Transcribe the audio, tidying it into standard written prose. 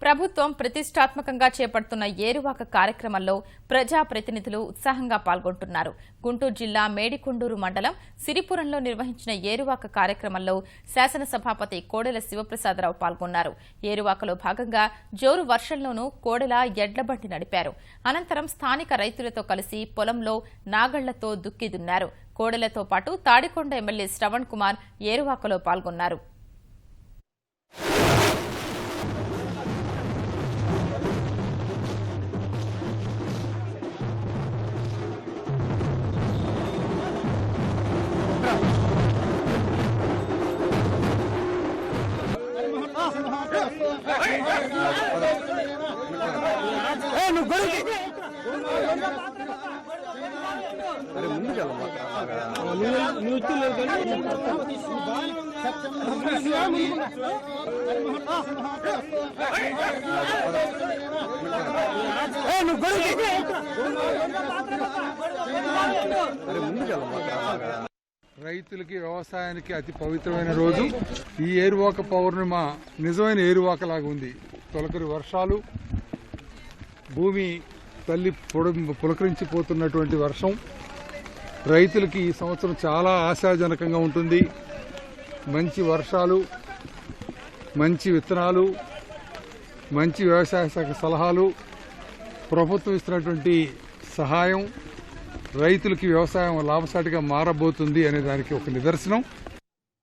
ప్రభుత్వం ప్రతిష్టాత్మకంగా చేపడుతున్న ఏరువాక కార్యక్రమంలో ప్రజాప్రతినిధులు ఉత్సాహంగా పాల్గొంటున్నారు. గుంటూరు జిల్లా మేడికొండూరు మండలం సిరిపురంలో నిర్వహించిన ఏరువాక కార్యక్రమంలో శాసనసభాపతి కోడెల శివప్రసాదరావు పాల్గొన్నారు. ఏరువాకలో భాగంగా జోరు వర్షంలోనూ కోడెల ఎడ్లబండి నడిపారు. అనంతరం స్థానిక రైతులతో కలిసి పొలంలో నాగళ్లతో దుక్కి దున్నారు. కోడెలతో పాటు తాడికొండ ఎమ్మెల్యే శ్రవణ్ కుమార్ ఏరువాకలో పాల్గొన్నారు. రైతులకి వ్యవసాయానికి అతి పవిత్రమైన రోజు ఈ ఏరువాక పౌర్ణిమ నిజమైన ఏరువాకలాగా ఉంది. తొలకరి వర్షాలు, భూమి తల్లి పులకరించిపోతున్నటువంటి వర్షం రైతులకి ఈ సంవత్సరం చాలా ఆశాజనకంగా ఉంటుంది. మంచి వర్షాలు, మంచి విత్తనాలు, మంచి వ్యవసాయ శాఖ సలహాలు, ప్రభుత్వం ఇస్తున్నటువంటి సహాయం రైతులకి వ్యవసాయం లాభసాటిగా మారబోతుంది అనే దానికి ఒక నిదర్శనం.